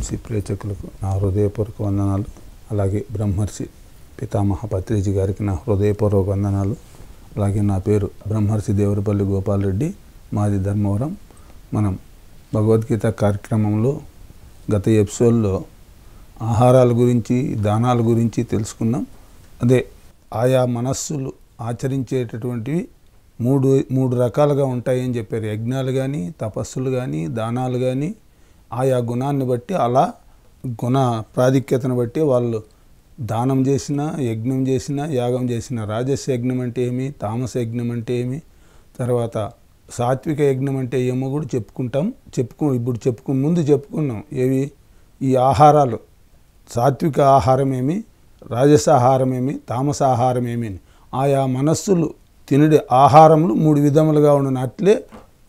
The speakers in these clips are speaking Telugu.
టీవీసీ ప్రేక్షకులకు నా హృదయపూర్వక వందనాలు. అలాగే బ్రహ్మర్షి పితామహ పత్రిజీ గారికి నా హృదయపూర్వక వందనాలు. అలాగే నా పేరు బ్రహ్మర్షి దేవరపల్లి గోపాలరెడ్డి, మాది ధర్మవరం. మనం భగవద్గీత కార్యక్రమంలో గత ఎపిసోడ్లో ఆహారాల గురించి, దానాల గురించి తెలుసుకున్నాం. అదే ఆయా మనస్సులు ఆచరించేటటువంటివి మూడు రకాలుగా ఉంటాయని చెప్పారు. యజ్ఞాలు కానీ, తపస్సులు కానీ, దానాలు కానీ ఆయా గుణాన్ని బట్టి, అలా గుణ ప్రాధిక్యతను బట్టి వాళ్ళు దానం చేసినా, యజ్ఞం చేసినా, యాగం చేసినా. రాజస యజ్ఞం అంటే ఏమి, తామస యజ్ఞం అంటే ఏమి, తర్వాత సాత్విక యజ్ఞం అంటే ఏమో కూడా ముందు చెప్పుకున్నాం. ఏవి ఈ ఆహారాలు, సాత్విక ఆహారం ఏమి, రాజస ఆహారం ఏమి, తామస ఆహారం ఏమి. ఆయా మనస్సులు తినడి ఆహారములు 3 విధములుగా ఉండును. అట్లే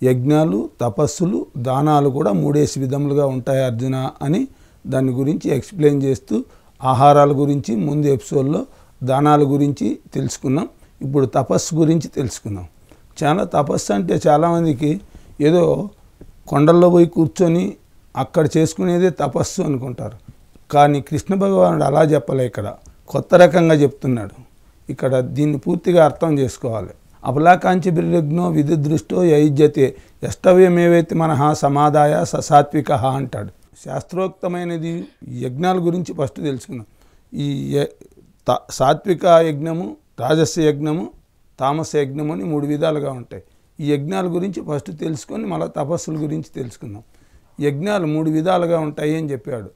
యజ్ఞాలు, తపస్సులు, దానాలు కూడా 3 విధములుగా ఉంటాయి అర్జున అని దాని గురించి ఎక్స్ప్లెయిన్ చేస్తూ ఆహారాల గురించి ముందు ఎపిసోడ్లో, దానాల గురించి తెలుసుకున్నాం. ఇప్పుడు తపస్సు గురించి తెలుసుకున్నాం. తపస్సు అంటే చాలామందికి ఏదో కొండల్లో పోయి కూర్చొని అక్కడ చేసుకునేదే తపస్సు అనుకుంటారు. కానీ కృష్ణ భగవానుడు అలా చెప్పలే, ఇక్కడ కొత్త రకంగా చెప్తున్నాడు. ఇక్కడ దీన్ని పూర్తిగా అర్థం చేసుకోవాలి. అపలాకాంచి బిర్యజ్ఞో విధిదృష్టో యయుజ్యతే యష్టవ్యమేవేతి మనః సమాదాయ ససాత్విక అంటాడు. శాస్త్రోక్తమైనది యజ్ఞాల గురించి ఫస్ట్ తెలుసుకున్నాం. ఈ సాత్విక యజ్ఞము, రాజస యజ్ఞము, తామస యజ్ఞము అని 3 విధాలుగా ఉంటాయి. ఈ యజ్ఞాల గురించి ఫస్ట్ తెలుసుకొని మళ్ళీ తపస్సుల గురించి తెలుసుకుందాం. యజ్ఞాలు 3 విధాలుగా ఉంటాయి అని చెప్పాడు.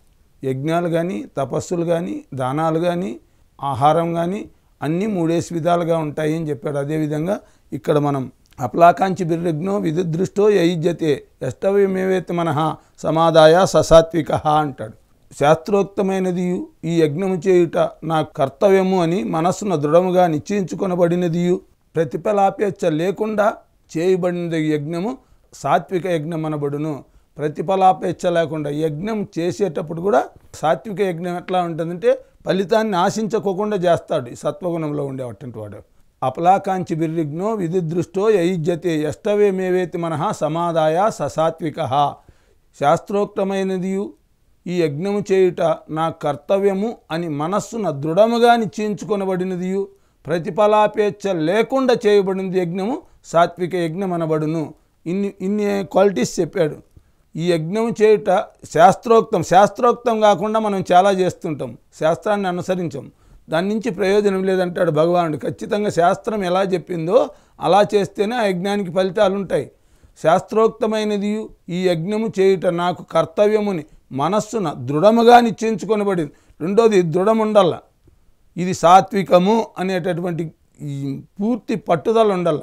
యజ్ఞాలు కానీ, తపస్సులు కానీ, దానాలు కానీ, ఆహారం కానీ అన్నీ 3 విధాలుగా ఉంటాయి అని చెప్పాడు. అదేవిధంగా ఇక్కడ మనం అప్లాకాంచి బిర్యజ్ఞో విధిదృష్టో యయుజ్యతే యష్టవ్యమేవేతి మనః సమాదాయ ససాత్విక అంటాడు. శాస్త్రోక్తమైనది ఈ యజ్ఞము చేయుట నా కర్తవ్యము అని మనస్సును దృఢముగా నిశ్చయించుకొనబడినదియు ప్రతిఫలాపేచ్ఛ లేకుండా చేయబడినది యజ్ఞము సాత్విక యజ్ఞం అనబడును. ప్రతిఫలాపేచ్ఛ లేకుండా యజ్ఞం చేసేటప్పుడు కూడా సాత్విక యజ్ఞం ఎట్లా ఉంటుందంటే ఫలితాన్ని ఆశించకోకుండా చేస్తాడు. ఈ సత్వగుణంలో ఉండేటువంటి వాడు. అపలాకాంచి బిర్యజ్ఞో విధిదృష్టో యయుజ్యతే యష్టవ్యమేవేతి మనః సమాదాయ ససాత్విక. శాస్త్రోక్తమైనది ఈ యజ్ఞము చేయుట నా కర్తవ్యము అని మనస్సును దృఢముగా నిశ్చయించుకొనబడినదియు ప్రతిఫలాపేచ్ఛ లేకుండా చేయబడినది యజ్ఞము సాత్విక యజ్ఞం అనబడును. ఇన్ని క్వాలిటీస్ చెప్పాడు. ఈ యజ్ఞం చేయుట శాస్త్రోక్తం కాకుండా మనం చాలా చేస్తుంటాం, శాస్త్రాన్ని అనుసరించాం, దాని నుంచి ప్రయోజనం లేదంటాడు భగవానుడు. ఖచ్చితంగా శాస్త్రం ఎలా చెప్పిందో అలా చేస్తేనే ఆ యజ్ఞానికి ఫలితాలు ఉంటాయి. శాస్త్రోక్తమైనది ఈ యజ్ఞము చేయుట నాకు కర్తవ్యముని మనస్సున దృఢముగా నిశ్చయించుకొనబడింది. రెండోది దృఢం ఉండాల. ఇది సాత్వికము అనేటటువంటి పూర్తి పట్టుదల ఉండాల.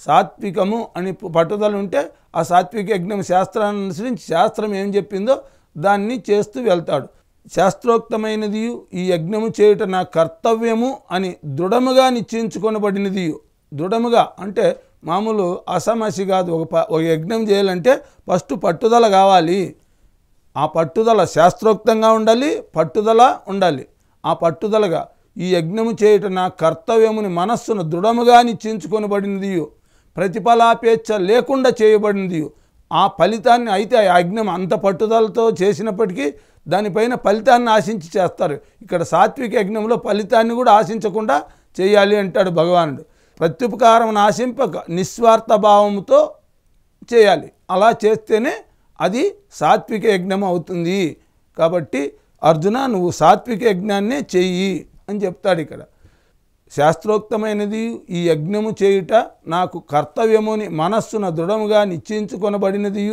సాత్వికము అని పట్టుదల ఉంటే ఆ సాత్విక యజ్ఞం శాస్త్రాన్ని అనుసరించి శాస్త్రం ఏం చెప్పిందో దాన్ని చేస్తూ వెళ్తాడు. శాస్త్రోక్తమైనది ఈ యజ్ఞము చేయుట నా కర్తవ్యము అని దృఢముగా నిశ్చయించుకొనబడినది. దృఢముగా అంటే మామూలు అసమసి కాదు. ఒక యజ్ఞం చేయాలంటే ఫస్ట్ పట్టుదల కావాలి. ఆ పట్టుదల శాస్త్రోక్తంగా ఉండాలి, పట్టుదల ఉండాలి. ఆ పట్టుదలగా ఈ యజ్ఞము చేయుట నా కర్తవ్యముని మనస్సును దృఢముగా నిశ్చయించుకొనబడినది, ప్రతిఫలాపేచ్ఛ లేకుండా చేయబడినది. ఆ ఫలితాన్ని అయితే ఆ యజ్ఞం అంత పట్టుదలతో చేసినప్పటికీ దానిపైన ఫలితాన్ని ఆశించి చేస్తారు. ఇక్కడ సాత్విక యజ్ఞంలో ఫలితాన్ని కూడా ఆశించకుండా చేయాలి అంటాడు భగవానుడు. ప్రత్యుపకారం ఆశింపక నిస్వార్థ భావంతో చేయాలి. అలా చేస్తేనే అది సాత్విక యజ్ఞం అవుతుంది. కాబట్టి అర్జున నువ్వు సాత్విక యజ్ఞాన్నే చెయ్యి అని చెప్తాడు ఇక్కడ. శాస్త్రోక్తమైనది ఈ యజ్ఞము చేయుట నాకు కర్తవ్యముని మనస్సున దృఢముగా నిశ్చయించుకొనబడినది,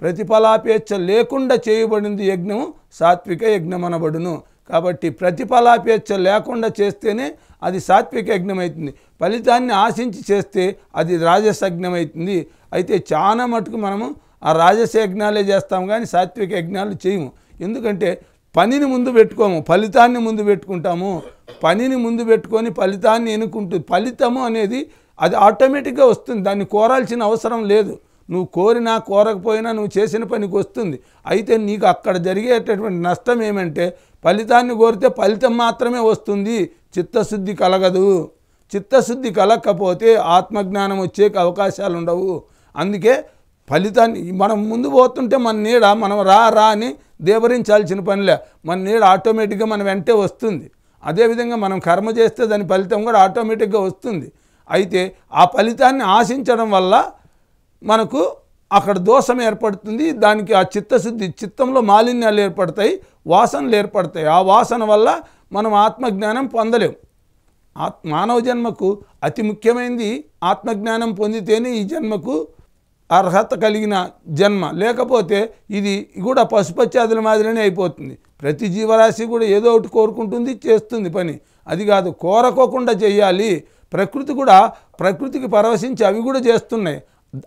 ప్రతిఫలాపేచ్ఛ లేకుండా చేయబడినది యజ్ఞము సాత్విక యజ్ఞం అనబడును. కాబట్టి ప్రతిఫలాపేచ్ఛ లేకుండా చేస్తేనే అది సాత్విక యజ్ఞం అవుతుంది. ఫలితాన్ని ఆశించి చేస్తే అది రాజస యజ్ఞం అవుతుంది. అయితే చాలా మటుకు మనము ఆ రాజస యజ్ఞాలే చేస్తాం కానీ సాత్విక యజ్ఞాలు చేయము. ఎందుకంటే పనిని ముందు పెట్టుకోము, ఫలితాన్ని ముందు పెట్టుకుంటాము. పనిని ముందు పెట్టుకొని ఫలితాన్ని ఎన్నుకుంటూ, ఫలితము అనేది అది ఆటోమేటిక్గా వస్తుంది, దాన్ని కోరాల్సిన అవసరం లేదు. నువ్వు కోరినా కోరకపోయినా నువ్వు చేసిన పనికి వస్తుంది. అయితే నీకు అక్కడ జరిగేటటువంటి నష్టం ఏమంటే ఫలితాన్ని కోరితే ఫలితం మాత్రమే వస్తుంది, చిత్తశుద్ధి కలగదు. చిత్తశుద్ధి కలగకపోతే ఆత్మజ్ఞానం వచ్చే అవకాశాలు ఉండవు. అందుకే ఫలితాన్ని మనం ముందు పోతుంటే మన నీడ మనం రా అని దేవరించాల్సిన పనిలే, మన నీడ ఆటోమేటిక్గా మన వెంటే వస్తుంది. అదేవిధంగా మనం కర్మ చేస్తే దాని ఫలితం కూడా ఆటోమేటిక్గా వస్తుంది. అయితే ఆ ఫలితాన్ని ఆశించడం వల్ల మనకు అక్కడ దోషం ఏర్పడుతుంది. దానికి ఆ చిత్తశుద్ధి, చిత్తంలో మాలిన్యాలు ఏర్పడతాయి, వాసనలు ఏర్పడతాయి. ఆ వాసన వల్ల మనం ఆత్మజ్ఞానం పొందలేం. మానవ జన్మకు అతి ముఖ్యమైనది ఆత్మజ్ఞానం పొందితేనే ఈ జన్మకు అర్హత కలిగిన జన్మ. లేకపోతే ఇది కూడా పశుపత్యాదుల మాదిరినే అయిపోతుంది. ప్రతి జీవరాశి కూడా ఏదో ఒకటి కోరుకుంటుంది, చేస్తుంది పని. అది కాదు, కోరకోకుండా చేయాలి. ప్రకృతి కూడా ప్రకృతికి పరవశించి అవి కూడా చేస్తున్నాయి.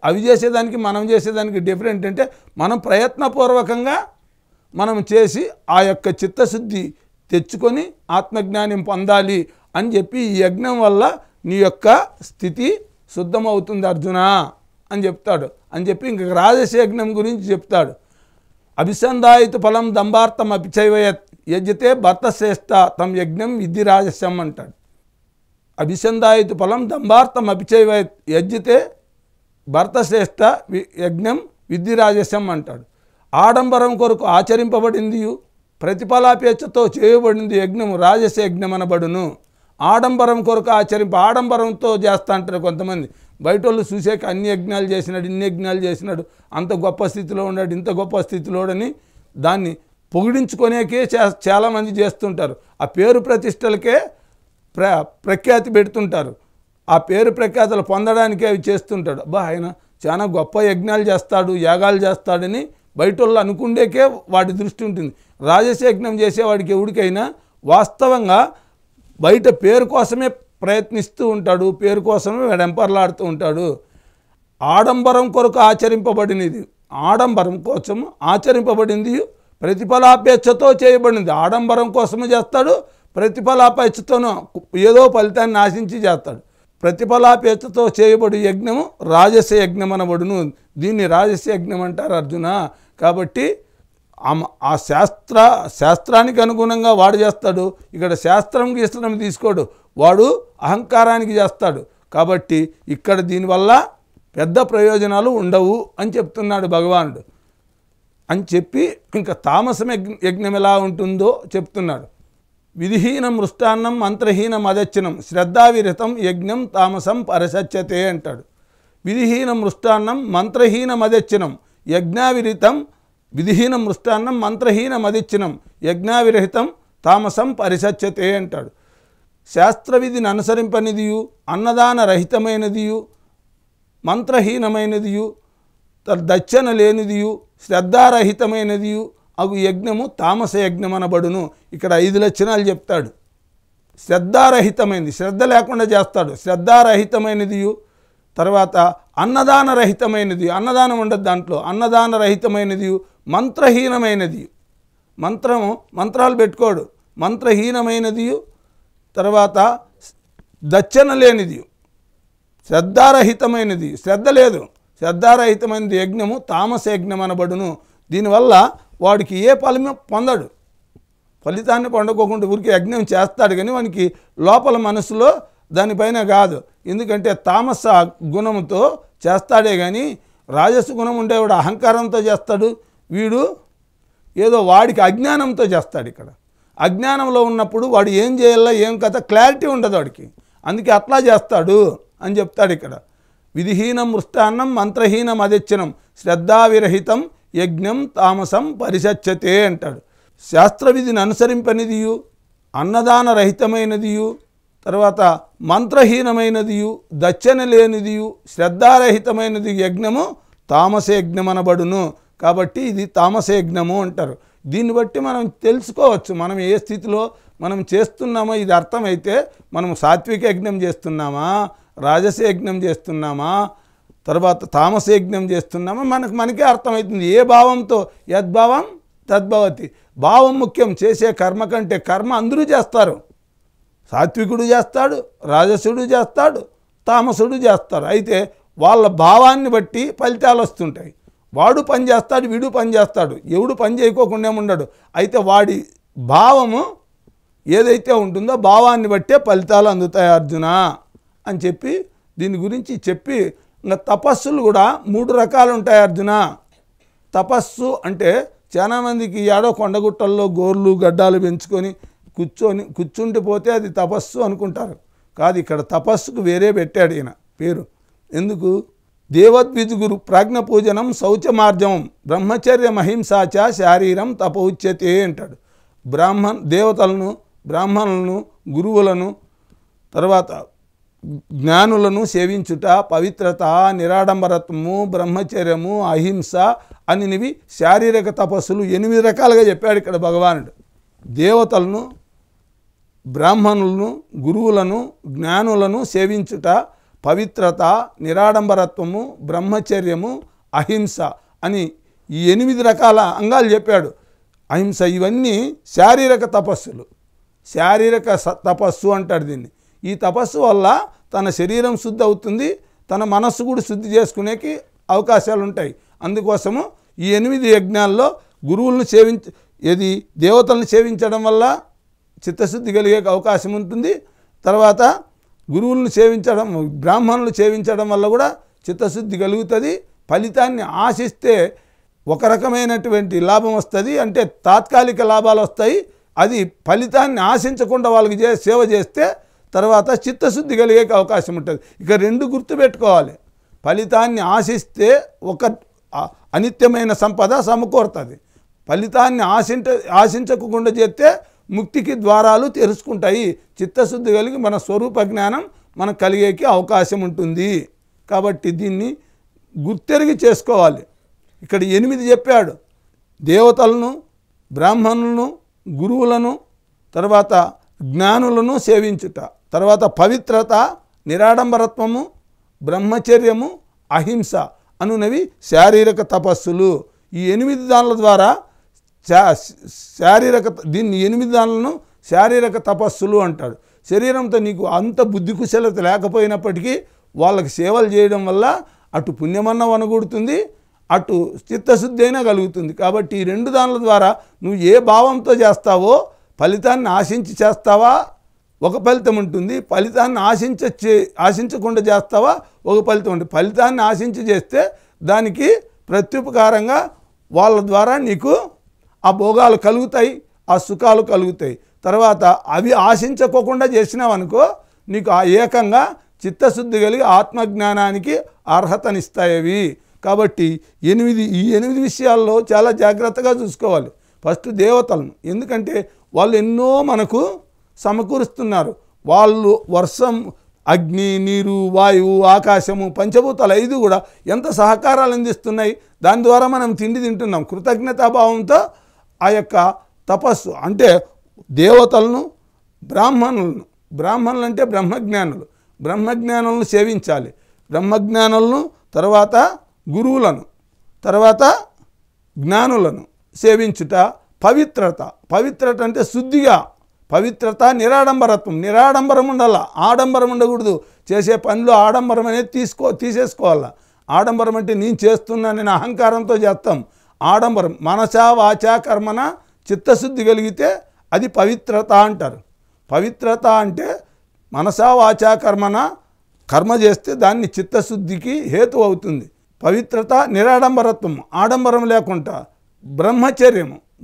అవి చేసేదానికి మనం చేసేదానికి డిఫరెంట్ అంటే మనం ప్రయత్నపూర్వకంగా మనం చేసి ఆ యొక్క చిత్తశుద్ధి తెచ్చుకొని ఆత్మజ్ఞానం పొందాలి అని చెప్పి ఈ యజ్ఞం వల్ల నీ యొక్క స్థితి శుద్ధమవుతుంది అర్జున అని చెప్తాడు. అని చెప్పి ఇంక రాజస యజ్ఞం గురించి చెప్తాడు. అభిసంధాయిత ఫలం దంభార్థం అపిచైవయత్ యజ్ఞతే భర్తశ్రేష్ఠ తం యజ్ఞం విద్ధి రాజస్యం అంటాడు. అభిసంధాయిత ఫలం దంభార్థం అపిచైవయత్ యజ్ఞతే భర్తశ్రేష్ఠ యజ్ఞం విద్ధి రాజస్యం అంటాడు. ఆడంబరం కొరకు ఆచరింపబడింది, ప్రతిఫలాపేక్షతో చేయబడింది యజ్ఞము రాజస యజ్ఞం అనబడును. ఆడంబరం కొరకు ఆడంబరంతో చేస్తా అంటారు కొంతమంది. బయట వాళ్ళు చూసాక అన్ని యజ్ఞాలు చేసినాడు, ఇన్ని యజ్ఞాలు చేసినాడు, అంత గొప్ప స్థితిలో ఉన్నాడు, ఇంత గొప్ప స్థితిలోడని దాన్ని పొగిడించుకునేకే చాలామంది చేస్తుంటారు. ఆ పేరు ప్రతిష్టలకే ప్రఖ్యాతి పెడుతుంటారు. ఆ పేరు ప్రఖ్యాతలు పొందడానికే అవి చేస్తుంటాడు. అబ్బా ఆయన చాలా గొప్ప యజ్ఞాలు చేస్తాడు, యాగాలు చేస్తాడని బయట వాళ్ళు అనుకుండేకే వాడి దృష్టి ఉంటుంది. రాజస యజ్ఞం చేసేవాడికి ఎవడికైనా వాస్తవంగా బయట పేరు కోసమే ప్రయత్నిస్తూ ఉంటాడు, పేరు కోసమే వెంపర్లాడుతూ ఉంటాడు. ఆడంబరం కొరకు ఆచరింపబడినది, ఆడంబరం కోసం ఆచరింపబడింది, ప్రతిఫలాపేక్షతో చేయబడింది. ఆడంబరం కోసము చేస్తాడు, ప్రతిఫలాపేక్షతోనూ ఏదో ఫలితాన్ని ఆశించి చేస్తాడు. ప్రతిఫలాపేక్షతో చేయబడి యజ్ఞము రాజస యజ్ఞం అనబడును. దీన్ని రాజస యజ్ఞం అంటారు అర్జున. కాబట్టి ఆ శాస్త్రానికి అనుగుణంగా వాడు చేస్తాడు. ఇక్కడ శాస్త్రం గీస్త్రం తీసుకోడు, వాడు అహంకారానికి చేస్తాడు. కాబట్టి ఇక్కడ దీనివల్ల పెద్ద ప్రయోజనాలు ఉండవు అని చెప్తున్నాడు భగవానుడు. అని చెప్పి ఇంకా తామసం యజ్ఞం ఎలా ఉంటుందో చెప్తున్నాడు. విధిహీనం మృష్టాన్నం మంత్రహీనం అదచ్చనం శ్రద్ధావిరతం యజ్ఞం తామసం పరసత్యతే అంటాడు. విధిహీనం మృష్టాన్నం మంత్రహీనం అదచ్చనం యజ్ఞావిరితం, విధిహీనం మృష్టాన్నం మంత్రహీనం అదిచ్చినం యజ్ఞావిరహితం తామసం పరిసత్యతే అంటాడు. శాస్త్రవిధిని అనుసరింపనిదియు, అన్నదాన రహితమైనదియు, మంత్రహీనమైనదియు, దచ్చన లేనిదియు, శ్రద్ధారహితమైనదియు అగు యజ్ఞము తామస యజ్ఞం అనబడును. ఇక్కడ 5 లక్షణాలు చెప్తాడు. శ్రద్ధారహితమైనది, శ్రద్ధ లేకుండా చేస్తాడు, శ్రద్ధారహితమైనదియు. తర్వాత అన్నదానరహితమైనది, అన్నదానం ఉండదు దాంట్లో, అన్నదానరహితమైనది. మంత్రహీనమైనది, మంత్రాలు పెట్టుకోడు, మంత్రహీనమైనది. తర్వాత దచ్చన లేనిది, శ్రద్ధారహితమైనది, శ్రద్ధ లేదు, శ్రద్ధారహితమైనది యజ్ఞము తామస యజ్ఞం అనబడును. దీనివల్ల వాడికి ఏ ఫలమే పొందడు, ఫలితాన్ని పొందకోకుండా ఊరికి యజ్ఞం చేస్తాడు కానీ వానికి లోపల మనసులో దానిపైన కాదు. ఎందుకంటే తామస గుణంతో చేస్తాడే కానీ రాజస గుణం ఉండేవాడు అహంకారంతో చేస్తాడు. వీడు ఏదో వాడికి అజ్ఞానంతో చేస్తాడు. ఇక్కడ అజ్ఞానంలో ఉన్నప్పుడు వాడు ఏం చేయాలో ఏం కథ క్లారిటీ ఉండదు వాడికి, అందుకే అట్లా చేస్తాడు అని చెప్తాడు ఇక్కడ. విధిహీనం మృష్టాన్నం మంత్రహీనం అదచ్చనం శ్రద్ధావిరహితం యజ్ఞం తామసం పరిసత్యతే అంటాడు. శాస్త్రవిధిని అనుసరింపనిదియు, అన్నదాన రహితమైనదియు, తర్వాత మంత్రహీనమైనదియు, దచ్చన లేనిదియు, శ్రద్ధారహితమైనది యజ్ఞము తామస యజ్ఞం అనబడును. కాబట్టి ఇది తామస యజ్ఞము అంటారు. దీన్ని బట్టి మనం తెలుసుకోవచ్చు మనం ఏ స్థితిలో మనం చేస్తున్నామో. ఇది అర్థమైతే మనం సాత్విక యజ్ఞం చేస్తున్నామా, రాజస యజ్ఞం చేస్తున్నామా, తర్వాత తామస యజ్ఞం చేస్తున్నామా మనకే అర్థమవుతుంది. ఏ భావంతో, యద్భావం తద్భవతి. భావం ముఖ్యం. చేసే కర్మ కంటే కర్మ అందరూ చేస్తారు. సాత్వికుడు చేస్తాడు, రాజసుడు చేస్తాడు, తామసుడు చేస్తారు. అయితే వాళ్ళ భావాన్ని బట్టి ఫలితాలు వస్తుంటాయి. వాడు పని చేస్తాడు, వీడు పని చేస్తాడు, ఎవడు పని చేయకోకుండా ఉండడు. అయితే వాడి భావము ఏదైతే ఉంటుందో భావాన్ని బట్టే ఫలితాలు అందుతాయి అర్జున అని చెప్పి దీని గురించి చెప్పి ఇంకా తపస్సులు కూడా 3 రకాలు ఉంటాయి అర్జున. తపస్సు అంటే చాలామందికి ఏడో కొండగుట్టల్లో గోర్లు గడ్డాలు పెంచుకొని కూర్చుంటే పోతే అది తపస్సు అనుకుంటారు. కాదు, ఇక్కడ తపస్సుకు వేరే పెట్టాడు ఈయన పేరు. ఎందుకు? దేవద్విజుగురు ప్రాజ్ఞపూజనం శౌచమార్జవం బ్రహ్మచర్యమహింసాచ శారీరం తపౌచ్యతే అంటాడు. దేవతలను, బ్రాహ్మణులను, గురువులను, తర్వాత జ్ఞానులను సేవించుట, పవిత్రత, నిరాడంబరత్వము, బ్రహ్మచర్యము, అహింస అనివి శారీరక తపస్సులు 8 రకాలుగా చెప్పాడు ఇక్కడ భగవానుడు. దేవతలను, బ్రాహ్మణులను, గురువులను, జ్ఞానులను సేవించుట, పవిత్రత, నిరాడంబరత్వము, బ్రహ్మచర్యము, అహింస అని ఈ 8 రకాల అంగాలు చెప్పాడు. అహింస ఇవన్నీ శారీరక తపస్సులు. శారీరక తపస్సు అంటాడు దీన్ని. ఈ తపస్సు వల్ల తన శరీరం శుద్ధి అవుతుంది, తన మనస్సు కూడా శుద్ధి చేసుకునేకి అవకాశాలు ఉంటాయి. అందుకోసము ఈ 8 యజ్ఞాల్లో గురువులను దేవతలను సేవించడం వల్ల చిత్తశుద్ధి కలిగే అవకాశం ఉంటుంది. తర్వాత గురువులను సేవించడం, బ్రాహ్మణులు సేవించడం వల్ల కూడా చిత్తశుద్ధి కలుగుతుంది. ఫలితాన్ని ఆశిస్తే ఒక రకమైనటువంటి లాభం వస్తుంది, అంటే తాత్కాలిక లాభాలు వస్తాయి. అది ఫలితాన్ని ఆశించకుండా వాళ్ళకి సేవ చేస్తే తర్వాత చిత్తశుద్ధి కలిగే అవకాశం ఉంటుంది. ఇక 2 గుర్తుపెట్టుకోవాలి. ఫలితాన్ని ఆశిస్తే ఒక అనిత్యమైన సంపద సమకూరుతుంది. ఫలితాన్ని ఆశించకుండా చేస్తే ముక్తికి ద్వారాలు తెరుచుకుంటాయి. చిత్తశుద్ధి కలిగి మన స్వరూప జ్ఞానం మనకు కలిగేకి అవకాశం ఉంటుంది. కాబట్టి దీన్ని గుర్తెరిగి చేసుకోవాలి. ఇక్కడ 8 చెప్పాడు. దేవతలను, బ్రాహ్మణులను, గురువులను, తర్వాత జ్ఞానులను సేవించుట, తర్వాత పవిత్రత, నిరాడంబరత్వము, బ్రహ్మచర్యము, అహింస అనునవి శారీరక తపస్సులు. ఈ 8 దానుల ద్వారా దీన్ని 8 దానులను శారీరక తపస్సులు అంటాడు. శరీరంతో నీకు అంత బుద్ధి కుశలత లేకపోయినప్పటికీ వాళ్ళకి సేవలు చేయడం వల్ల అటు పుణ్యమన్న వనగూడుతుంది, అటు చిత్తశుద్ధి అయినా కలుగుతుంది. కాబట్టి ఈ 2 దానుల ద్వారా నువ్వు ఏ భావంతో చేస్తావో, ఫలితాన్ని ఆశించి చేస్తావా ఒక ఫలితం ఉంటుంది, ఫలితాన్ని ఆశించకుండా చేస్తావా ఒక ఫలితం ఉంటుంది. ఫలితాన్ని ఆశించి చేస్తే దానికి ప్రత్యుపకారంగా వాళ్ళ ద్వారా నీకు ఆ భోగాలు కలుగుతాయి, ఆ సుఖాలు కలుగుతాయి. తర్వాత అవి ఆశించకోకుండా చేసినావనుకో నీకు ఆ ఏకంగా చిత్తశుద్ధి కలిగి ఆత్మజ్ఞానానికి అర్హతనిస్తాయి. కాబట్టి ఈ 8 విషయాల్లో చాలా జాగ్రత్తగా చూసుకోవాలి. ఫస్ట్ దేవతలను, ఎందుకంటే వాళ్ళు ఎన్నో మనకు సమకూరుస్తున్నారు. వాళ్ళు వర్షం, అగ్ని, నీరు, వాయువు, ఆకాశము, పంచభూతాలు 5 కూడా ఎంత సహకారాలు అందిస్తున్నాయి. దాని ద్వారా మనం తిండి తింటున్నాం. కృతజ్ఞతాభావంతో ఆ యొక్క తపస్సు అంటే దేవతలను, బ్రాహ్మణులు అంటే బ్రహ్మజ్ఞానులను సేవించాలి. బ్రహ్మజ్ఞానులను, తర్వాత గురువులను, తర్వాత జ్ఞానులను సేవించుట, పవిత్రత అంటే శుద్ధిగా, పవిత్రత, నిరాడంబరం ఉండాల, ఆడంబరం ఉండకూడదు. చేసే పనిలో ఆడంబరం అనేది తీసేసుకోవాలా. ఆడంబరం అంటే నేను చేస్తున్నానని అహంకారంతో చేస్తాం. ఆడంబరం మనసా వాచా కర్మన చిత్తశుద్ధి కలిగితే అది పవిత్రత అంటారు. పవిత్రత అంటే మనసా వాచా కర్మన కర్మ చేస్తే దాన్ని చిత్తశుద్ధికి హేతు అవుతుంది. పవిత్రత, నిరాడంబరత్వం, ఆడంబరం లేకుండా.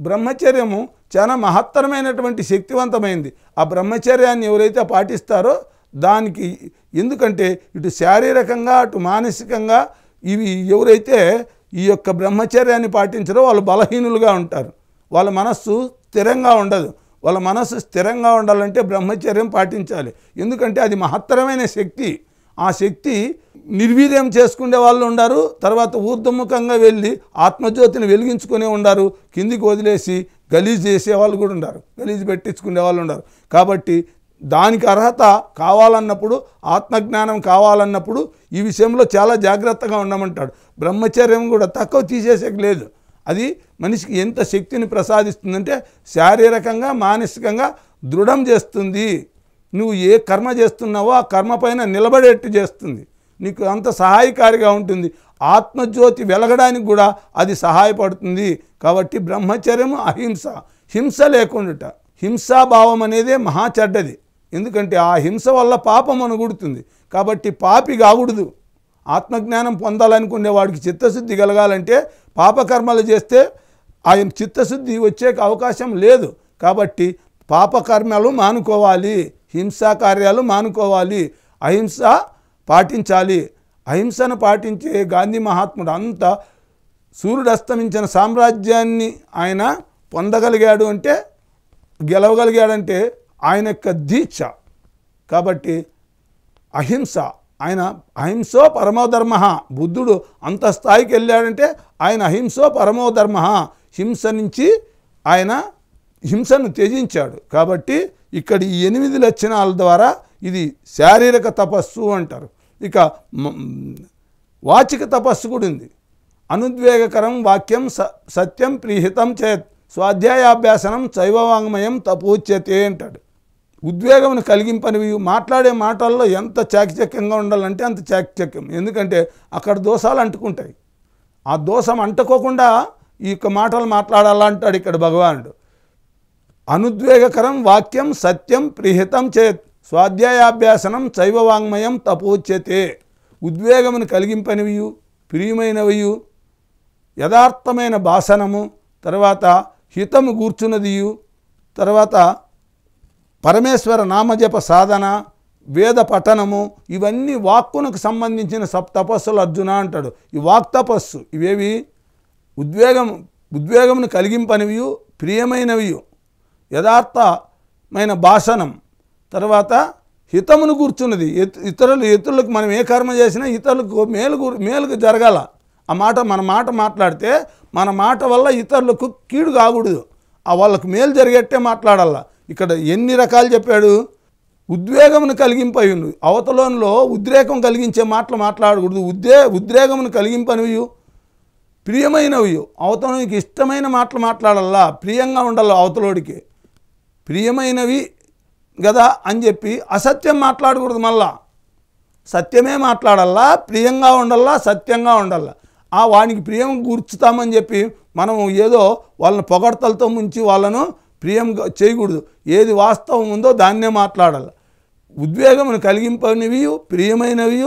బ్రహ్మచర్యము చాలా మహత్తరమైనటువంటి శక్తివంతమైంది. ఆ బ్రహ్మచర్యాన్ని ఎవరైతే పాటిస్తారో దానికి, ఎందుకంటే ఇటు శారీరకంగా అటు మానసికంగా ఇవి ఎవరైతే ఈ యొక్క బ్రహ్మచర్యాన్ని పాటించారో వాళ్ళు బలహీనులుగా ఉంటారు. వాళ్ళ మనస్సు స్థిరంగా ఉండదు. వాళ్ళ మనస్సు స్థిరంగా ఉండాలంటే బ్రహ్మచర్యం పాటించాలి. ఎందుకంటే అది మహత్తరమైన శక్తి. ఆ శక్తి నిర్వీర్యం చేసుకునే వాళ్ళు ఉన్నారు, తర్వాత ఊర్ధముఖంగా వెళ్ళి ఆత్మజ్యోతిని వెలిగించుకునే ఉన్నారు, కిందికి వదిలేసి గలీజ్ చేసేవాళ్ళు కూడా ఉన్నారు, గలీజ్ పెట్టించుకునే వాళ్ళు ఉన్నారు. కాబట్టి దానికి అర్హత కావాలన్నప్పుడు, ఆత్మజ్ఞానం కావాలన్నప్పుడు ఈ విషయంలో చాలా జాగ్రత్తగా ఉండమంటాడు. బ్రహ్మచర్యం కూడా తక్కువ తీసేసేకి లేదు. అది మనిషికి ఎంత శక్తిని ప్రసాదిస్తుందంటే శారీరకంగా, మానసికంగా దృఢం చేస్తుంది. నువ్వు ఏ కర్మ చేస్తున్నావో ఆ కర్మ పైన నిలబడేట్టు చేస్తుంది. నీకు అంత సహాయకారిగా ఉంటుంది. ఆత్మజ్యోతి వెలగడానికి కూడా అది సహాయపడుతుంది. కాబట్టి బ్రహ్మచర్యము, అహింస, హింస లేకుండా. హింసాభావం అనేదే మహా చెడ్డది. ఎందుకంటే ఆ హింస వల్ల పాపం అనుగుడుతుంది. కాబట్టి పాపి కాకూడదు. ఆత్మజ్ఞానం పొందాలనుకునే వాడికి చిత్తశుద్ధి కలగాలంటే పాపకర్మలు చేస్తే ఆయన చిత్తశుద్ధి వచ్చే అవకాశం లేదు. కాబట్టి పాపకర్మలు మానుకోవాలి, హింసా కార్యాలు మానుకోవాలి, అహింస పాటించాలి. అహింసను పాటించే గాంధీ మహాత్ముడు అంత సూర్యుడు అస్తమించిన సామ్రాజ్యాన్ని ఆయన పొందగలిగాడు అంటే, గెలవగలిగాడంటే ఆయన యొక్క దీక్ష. కాబట్టి అహింస, ఆయన అహింసో పరమోధర్మ. బుద్ధుడు అంత స్థాయికి వెళ్ళాడంటే ఆయన అహింసో పరమోధర్మ. హింస నుంచి ఆయన హింసను త్యజించాడు. కాబట్టి ఇక్కడ ఈ 8 లక్షణాల ద్వారా ఇది శారీరక తపస్సు అంటారు. ఇక వాచిక తపస్సు కూడా ఉంది. అనుద్వేగకరం వాక్యం సత్యం ప్రీహితం చేత్ స్వాధ్యాయాభ్యాసనం శైవవాంగ్మయం తపోచ్యతే అంటాడు. ఉద్వేగమును కలిగింపనివి, మాట్లాడే మాటల్లో ఎంత చాకచక్యంగా ఉండాలంటే అంత చాకచక్యం. ఎందుకంటే అక్కడ దోషాలు అంటుకుంటాయి. ఆ దోషం అంటుకోకుండా ఈ యొక్క మాటలు మాట్లాడాలంటాడు ఇక్కడ భగవానుడు. అనుద్వేగకరం వాక్యం సత్యం ప్రీహితం చేత్ స్వాధ్యాయాభ్యాసనం శైవవాంగ్మయం తపోచ్యతే. ఉద్వేగమును కలిగింపనివియు, ప్రియమైనవియు, యథార్థమైన భాషణము, తర్వాత హితము కూర్చున్నదియు, తర్వాత పరమేశ్వర నామజప సాధన, వేద పఠనము, ఇవన్నీ వాక్కునకు సంబంధించిన తపస్సులు అర్జున అంటాడు. ఈ వాక్ తపస్సు ఇవేవి ఉద్వేగమును కలిగింపనివియు, ప్రియమైనవియు, యథార్థమైన భాషణం, తర్వాత హితమును కూర్చున్నది. ఇతరులకు మనం ఏ కర్మ చేసినా ఇతరులకు మేలుకు జరగాల. ఆ మాట మన మాట మాట్లాడితే మన మాట వల్ల ఇతరులకు కీడు కాకూడదు, ఆ వాళ్ళకు మేలు జరిగేట్టే మాట్లాడాల. ఇక్కడ ఎన్ని రకాలు చెప్పాడు. ఉద్వేగమును కలిగింపయును, అవతలంలో ఉద్రేకం కలిగించే మాటలు మాట్లాడకూడదు. ఉద్రేగమును కలిగింపనివి, ప్రియమైనవి, అవతలోనికి ఇష్టమైన మాటలు మాట్లాడాలా, ప్రియంగా ఉండాలి. అవతలోడికి ప్రియమైనవి కదా అని చెప్పి అసత్యం మాట్లాడకూడదు. మళ్ళా సత్యమే మాట్లాడాలా, ప్రియంగా ఉండాలా, సత్యంగా ఉండాలా. ఆ వానికి ప్రియం కూర్చుతామని చెప్పి మనం ఏదో వాళ్ళని పొగడ్తలతో ముంచి వాళ్ళను ప్రియంగా చేయకూడదు. ఏది వాస్తవం ఉందో దాన్నే మాట్లాడాలి. ఉద్వేగమును కలిగింపనివి, ప్రియమైనవి,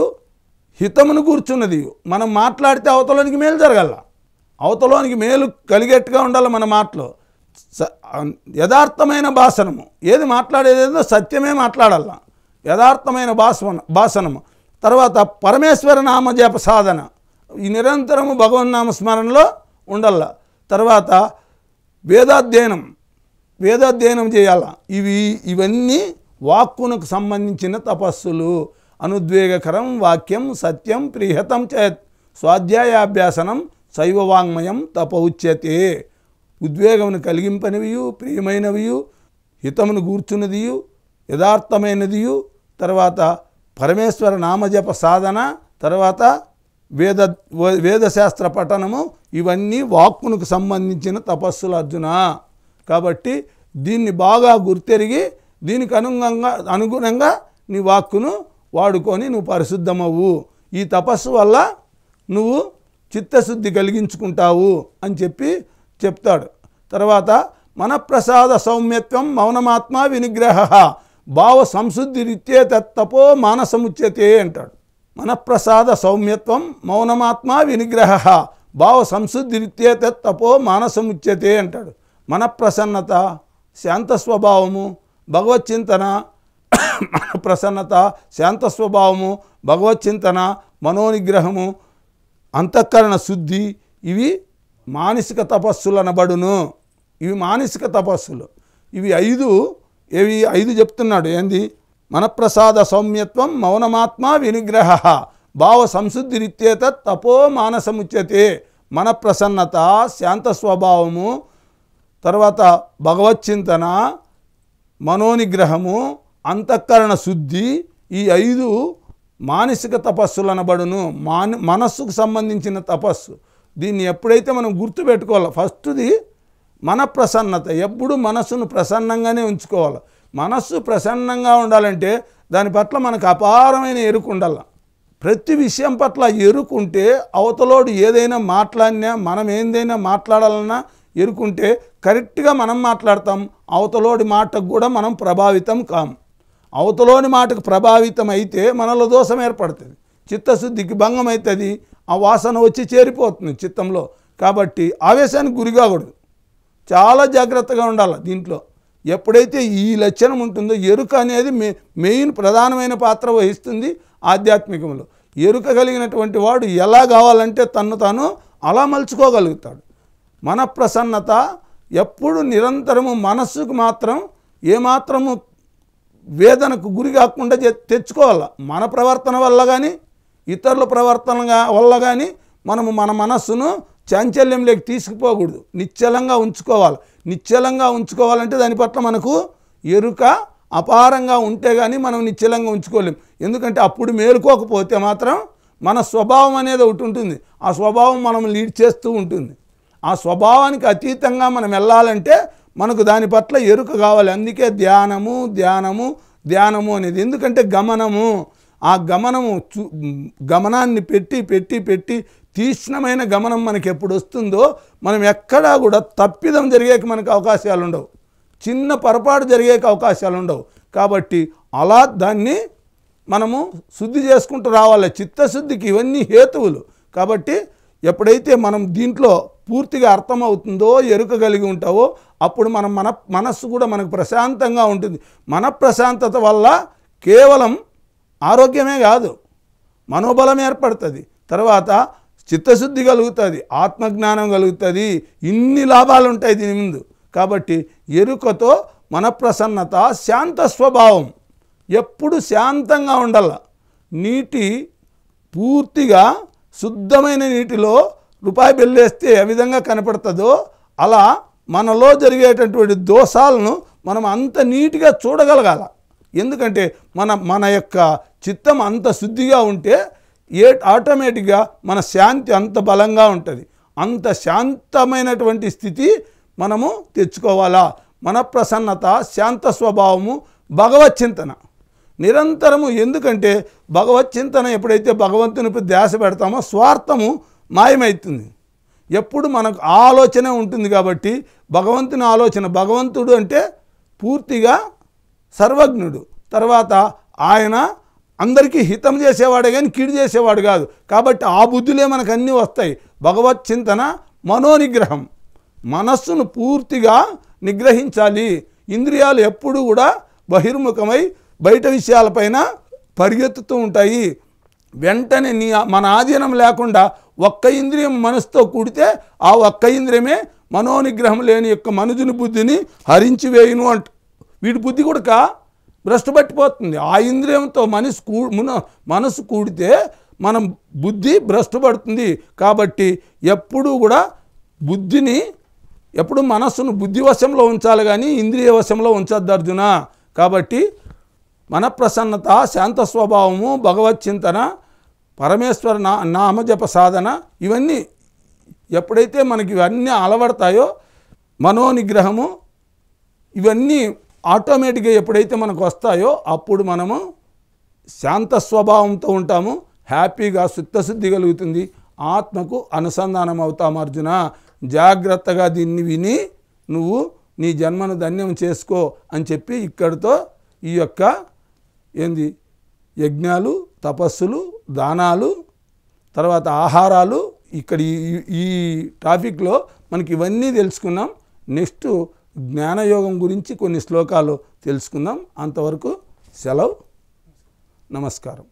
హితమును కూర్చున్నది. మనం మాట్లాడితే అవతలోనికి మేలు జరగాల, అవతలోనికి మేలు కలిగేట్టుగా ఉండాలి మన మాటలో. యథార్థమైన భాషణము, ఏది మాట్లాడేదేదో సత్యమే మాట్లాడాల, యథార్థమైన భాషణము. తర్వాత పరమేశ్వర నామజప సాధన, ఈ నిరంతరము భగవన్నామ స్మరణలో ఉండాల. తర్వాత వేదాధ్యయనం చేయాల. ఇవన్నీ వాక్కునకు సంబంధించిన తపస్సులు. అనుద్వేగకరం వాక్యం సత్యం ప్రీహితం చేత్ స్వాధ్యాయాభ్యాసనం శైవవాంగ్మయం తపౌచ్యతే. ఉద్వేగమును కలిగింపనివియు, ప్రియమైనవియు, హితమును కూర్చున్నదియు, యథార్థమైనదియు, తర్వాత పరమేశ్వర నామజప సాధన, తర్వాత వేదశాస్త్ర పఠనము, ఇవన్నీ వాక్కునకు సంబంధించిన తపస్సులు అర్జున. కాబట్టి దీన్ని బాగా గుర్తెరిగి దీనికి అనుగుణంగా నీ వాక్కును వాడుకొని నువ్వు పరిశుద్ధమవు. ఈ తపస్సు వల్ల నువ్వు చిత్తశుద్ధి కలిగించుకుంటావు అని చెప్తాడు. తర్వాత మనఃప్రసాద సౌమ్యత్వం మౌనమాత్మ వినిగ్రహ భావ సంశుద్ధి రీత్యే తప్పో మానసముచ్యతే అంటాడు. మనఃప్రసాద సౌమ్యత్వం మౌనమాత్మ వినిగ్రహ భావ సంశుద్ధి రీత్యే తప్పో మానసముచ్యతే అంటాడు. మనఃప్రసన్నత, శాంత స్వభావము, భగవచ్చింతన, ప్రసన్నత, శాంత స్వభావము, భగవచ్చింతన, మనోనిగ్రహము, అంతఃకరణ శుద్ధి, ఇవి మానసిక తపస్సులు అనబడును. ఇవి మానసిక తపస్సులు. ఇవి 5 చెప్తున్నాడు. ఏంది? మనఃప్రసాద సౌమ్యత్వం మౌనమాత్మ వినిగ్రహ భావ సంశుద్ధి రీత్యేత తపో మానసముచ్యతే. మనఃప్రసన్నత, శాంత స్వభావము, తర్వాత భగవచ్చింతన, మనోనిగ్రహము, అంతఃకరణ శుద్ధి, ఈ 5 మానసిక తపస్సులు అనబడును. మనస్సుకు సంబంధించిన తపస్సు. దీన్ని ఎప్పుడైతే మనం గుర్తుపెట్టుకోవాలి, ఫస్ట్ది మనఃప్రసన్నత. ఎప్పుడు మనస్సును ప్రసన్నంగానే ఉంచుకోవాలి. మనస్సు ప్రసన్నంగా ఉండాలంటే దాని పట్ల మనకు అపారమైన ఎరుకు ఉండాలి. ప్రతి విషయం పట్ల ఎరుకుంటే అవతలోడు ఏదైనా మాట్లాడినా, మనం ఏదైనా మాట్లాడాలన్నా ఎరుకుంటే కరెక్ట్గా మనం మాట్లాడతాం. అవతలోడి మాటకు కూడా మనం ప్రభావితం కాం. అవతలోని మాటకు ప్రభావితం అయితే మనలో దోషం ఏర్పడుతుంది. చిత్తశుద్ధికి భంగం అవుతుంది, ఆ వాసన వచ్చి చేరిపోతుంది చిత్తంలో. కాబట్టి ఆవేశానికి గురి కాకూడదు, చాలా జాగ్రత్తగా ఉండాలి దీంట్లో. ఎప్పుడైతే ఈ లక్షణం ఉంటుందో ఎరుక అనేది మెయిన్ ప్రధానమైన పాత్ర వహిస్తుంది ఆధ్యాత్మికంలో. ఎరుక కలిగినటువంటి వాడు ఎలా కావాలంటే తన్ను తాను అలా మలుచుకోగలుగుతాడు. మన ప్రసన్నత ఎప్పుడు నిరంతరము మనస్సుకు మాత్రం ఏమాత్రము వేదనకు గురి కాకుండా తెచ్చుకోవాలి. మన ప్రవర్తన వల్ల కానీ ఇతరుల ప్రవర్తన వల్ల కానీ మనము మన మనస్సును చాంచల్యంలోకి తీసుకుపోకూడదు, నిశ్చలంగా ఉంచుకోవాలి. నిశ్చలంగా ఉంచుకోవాలంటే దాని పట్ల మనకు ఎరుక అపారంగా ఉంటే కానీ మనం నిశ్చలంగా ఉంచుకోలేం. ఎందుకంటే అప్పుడు మేలుకోకపోతే మాత్రం మన స్వభావం అనేది ఒకటి ఉంటుంది, ఆ స్వభావం మనం లీడ్ చేస్తూ ఉంటుంది. ఆ స్వభావానికి అతీతంగా మనం వెళ్ళాలంటే మనకు దాని పట్ల ఎరుక కావాలి. అందుకే ధ్యానము ధ్యానము ధ్యానము అనేది. ఎందుకంటే గమనము, ఆ గమనాన్ని పెట్టి పెట్టి పెట్టి తీక్ష్ణమైన గమనం మనకి ఎప్పుడు వస్తుందో మనం ఎక్కడా కూడా తప్పిదం జరిగేకి మనకు అవకాశాలు ఉండవు, చిన్న పొరపాటు జరిగేకి అవకాశాలు ఉండవు. కాబట్టి అలా దాన్ని మనము శుద్ధి చేసుకుంటూ రావాలి. చిత్తశుద్ధికి ఇవన్నీ హేతువులు. కాబట్టి ఎప్పుడైతే మనం దీంట్లో పూర్తిగా అర్థమవుతుందో ఎరుక కలిగి ఉంటావో అప్పుడు మన మనస్సు కూడా మనకు ప్రశాంతంగా ఉంటుంది. మన ప్రశాంతత వల్ల కేవలం ఆరోగ్యమే కాదు, మనోబలం ఏర్పడుతుంది, తర్వాత చిత్తశుద్ధి కలుగుతుంది, ఆత్మజ్ఞానం కలుగుతుంది, ఇన్ని లాభాలు ఉంటాయి దీని ముందు. కాబట్టి ఎరుకతో మన ప్రసన్నత, శాంత స్వభావం, ఎప్పుడు శాంతంగా ఉండాల. నీటి పూర్తిగా శుద్ధమైన నీటిలో రూపాయి బిల్లేస్తే ఏ విధంగా కనపడుతుందో అలా మనలో జరిగేటటువంటి దోషాలను మనం అంత నీట్గా చూడగలగాల. ఎందుకంటే మన యొక్క చిత్తం అంత శుద్ధిగా ఉంటే ఆటోమేటిక్గా మన శాంతి అంత బలంగా ఉంటుంది. అంత శాంతమైనటువంటి స్థితి మనము తెచ్చుకోవాలా. మన ప్రసన్నత, శాంత స్వభావము, భగవచ్చింతన నిరంతరము. ఎందుకంటే భగవచ్చింతన ఎప్పుడైతే భగవంతునిపై ధ్యాస పెడతామో స్వార్థము మాయమవుతుంది. ఎప్పుడు మనకు ఆలోచన ఉంటుంది. కాబట్టి భగవంతుని ఆలోచన, భగవంతుడు అంటే పూర్తిగా సర్వజ్ఞుడు, తర్వాత ఆయన అందరికీ హితం చేసేవాడే కానీ కీడు చేసేవాడు కాదు. కాబట్టి ఆ బుద్ధులే మనకు అన్నీ వస్తాయి. భగవచ్చింతన, మనోనిగ్రహం, మనస్సును పూర్తిగా నిగ్రహించాలి. ఇంద్రియాలు ఎప్పుడు కూడా బహిర్ముఖమై బయట విషయాలపైన పరిగెత్తుతూ ఉంటాయి. వెంటనే మన ఆధీనం లేకుండా ఒక్క ఇంద్రియం మనసుతో కూడితే ఆ ఒక్క ఇంద్రియమే మనోనిగ్రహం లేని యొక్క మనుజుని బుద్ధిని హరించి వేయును అంట. వీడి బుద్ధి కూడా భ్రష్టు పట్టిపోతుంది. ఆ ఇంద్రియంతో మనసు కూడితే మనం బుద్ధి భ్రష్టు పడుతుంది. కాబట్టి ఎప్పుడూ కూడా బుద్ధిని, ఎప్పుడు మనస్సును బుద్ధి వశంలో ఉంచాలి కానీ ఇంద్రియ వశంలో ఉంచొద్దు అర్జున. కాబట్టి మన ప్రసన్నత, శాంత స్వభావము, భగవచ్చింతన, పరమేశ్వర నామజప సాధన, ఇవన్నీ ఎప్పుడైతే మనకి ఇవన్నీ అలవడతాయో, మనోనిగ్రహము, ఇవన్నీ ఆటోమేటిక్గా ఎప్పుడైతే మనకు వస్తాయో అప్పుడు మనము శాంత స్వభావంతో ఉంటాము, హ్యాపీగా చిత్తశుద్ధి కలుగుతుంది, ఆత్మకు అనుసంధానం అవుతాము. అర్జున, జాగ్రత్తగా దీన్ని విని నువ్వు నీ జన్మను ధన్యం చేసుకో అని చెప్పి ఇక్కడితో ఈ యొక్క యజ్ఞాలు, తపస్సులు, దానాలు, తర్వాత ఆహారాలు, ఇక్కడ ఈ టాపిక్లో మనకి ఇవన్నీ తెలుసుకున్నాం. నెక్స్ట్ జ్ఞానయోగం గురించి కొన్ని శ్లోకాలు తెలుసుకుందాం. అంతవరకు సెలవు. నమస్కారం.